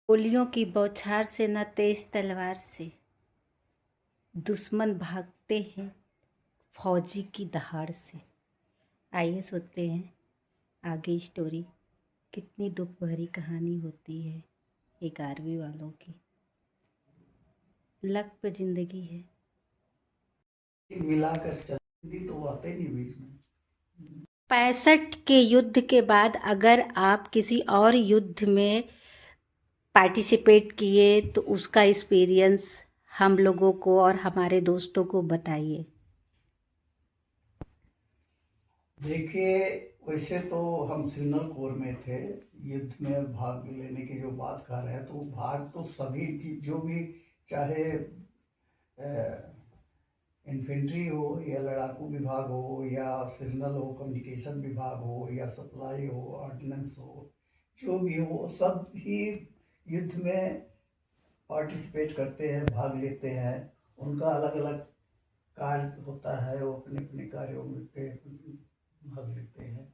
गोलियों की बौछार से न तेज तलवार से दुश्मन भागते हैं फौजी की दहाड़ से। आइए सुनते हैं आगे स्टोरी। कितनी दुख भरी कहानी होती है एक आर्मी वालों की। लक पे जिंदगी है। मिलाकर चलती तो आते नहीं बीच में। 65 के युद्ध के बाद अगर आप किसी और युद्ध में पार्टिसिपेट किए तो उसका एक्सपीरियंस हम लोगों को और हमारे दोस्तों को बताइए। देखिए, वैसे तो हम सिग्नल कोर में थे। युद्ध में भाग लेने की जो बात कर रहे हैं तो भाग तो सभी जो भी, चाहे इन्फेंट्री हो या लड़ाकू विभाग हो या सिग्नल हो, कम्युनिकेशन विभाग हो या सप्लाई हो, ऑर्डिनेंस हो, जो भी हो, सब ही युद्ध में पार्टिसिपेट करते हैं, भाग लेते हैं। उनका अलग अलग कार्य होता है, वो अपने अपने कार्यों में पे भाग लेते हैं।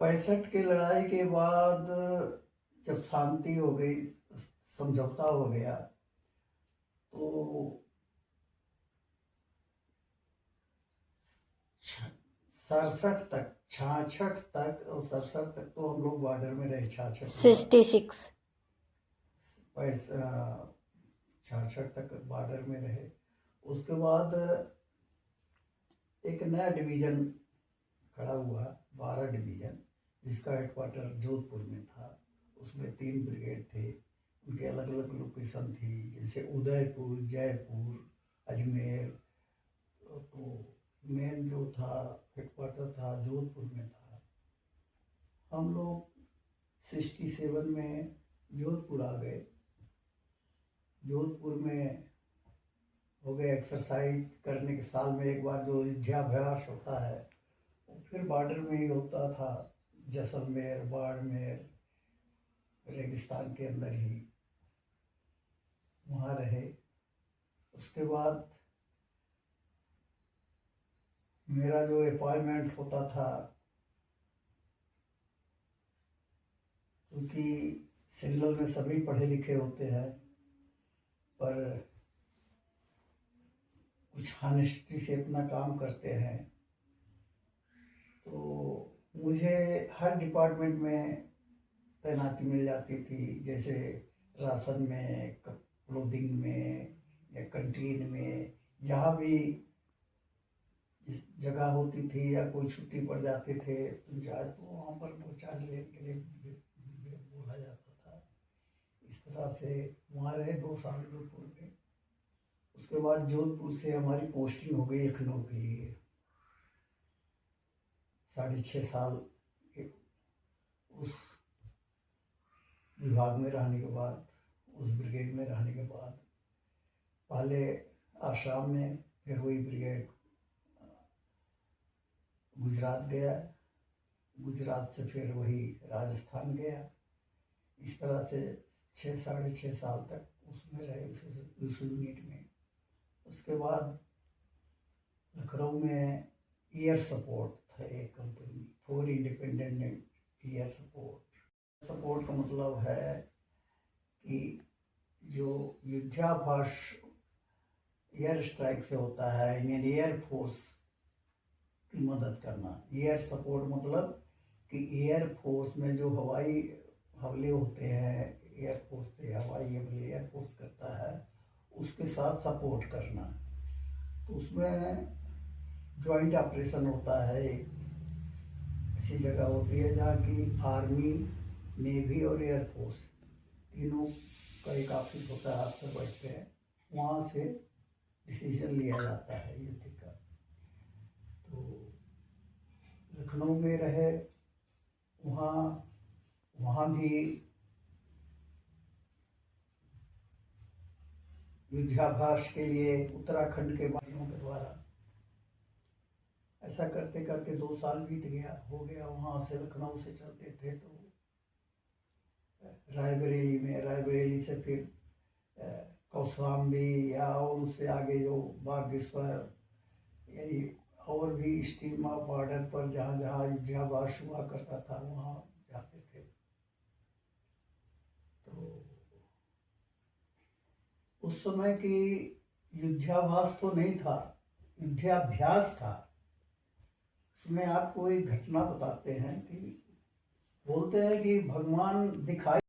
65 की लड़ाई के बाद जब शांति हो गई, समझौता हो गया, तो 67 तक, 66 तक और 67 तक तो हम लोग बॉर्डर में रहे। 66 66 तक बॉर्डर में रहे। उसके बाद एक नया डिवीज़न खड़ा हुआ, 12 डिवीज़न, जिसका हेडक्वार्टर जोधपुर में था। उसमें 3 ब्रिगेड थे, उनके अलग अलग लोकेशन थी, जैसे उदयपुर, जयपुर, अजमेर। तो मेन जो था, हेडक्वार्टर था जोधपुर में था। हम लोग 67 में जोधपुर आ गए। जोधपुर में हो गए एक्सरसाइज करने के, साल में एक बार जो युद्धाभ्यास होता है वो फिर बॉर्डर में ही होता था। जैसलमेर, बाड़मेर, रेगिस्तान के अंदर ही वहाँ रहे। उसके बाद मेरा जो अपॉइंटमेंट होता था, क्योंकि सिग्नल में सभी पढ़े लिखे होते हैं, पर कुछ हॉनेस्टी से अपना काम करते हैं, तो मुझे हर डिपार्टमेंट में तैनाती मिल जाती थी। जैसे राशन में, क्लोथिंग में या कंटीन में, जहाँ भी जिस जगह होती थी या कोई छुट्टी पड़ जाते थे इंचार्ज, तो वहाँ पर 2-4 लेने के लिए बोला जाता था। इस तरह से वहाँ रहे 2 साल जोधपुर में। उसके बाद जोधपुर से हमारी पोस्टिंग हो गई लखनऊ के लिए। 6.5 साल उस विभाग में रहने के बाद, उस ब्रिगेड में रहने के बाद, पहले आसाम में, फिर वही ब्रिगेड गुजरात गया, गुजरात से फिर वही राजस्थान गया। इस तरह से 6-6.5 साल तक उसमें रहे, उस यूनिट में। उसके बाद लखनऊ में एयर सपोर्ट था एक company, for independent air support. Support का मतलब है कि जो युद्धाभ्यास एयर स्ट्राइक से होता है, इंडियन एयर फोर्स की मदद करना। एयर सपोर्ट मतलब कि एयर फोर्स में जो हवाई हमले होते हैं, एयरफोर्स से हवाई हमले एयरफोर्स करता है, उसके साथ सपोर्ट करना। तो उसमें जॉइंट ऑपरेशन होता है। ऐसी जगह होती है जहाँ की आर्मी, नेवी और एयरफोर्स तीनों का एक ऑफिस होता है, आपसे बैठते हैं, वहाँ से डिसीजन लिया जाता है युद्ध का। तो लखनऊ में रहे, वहाँ वहाँ भी युद्धाभ्यास के लिए उत्तराखंड के भाइयों के द्वारा, ऐसा करते करते 2 साल बीत गया, हो गया। वहाँ से लखनऊ से चलते थे तो रायबरेली में, रायबरेली से फिर कौशाम्बी या और उससे आगे जो बागेश्वर, यानी और भी स्टीम बॉर्डर पर जहाँ जहाँ युद्धाभ्यास हुआ करता था वहाँ जाते थे। तो उस समय की युद्धाभ्यास तो नहीं था, युद्धाभ्यास था। उसमें आपको एक घटना बताते हैं कि बोलते हैं कि भगवान दिखाई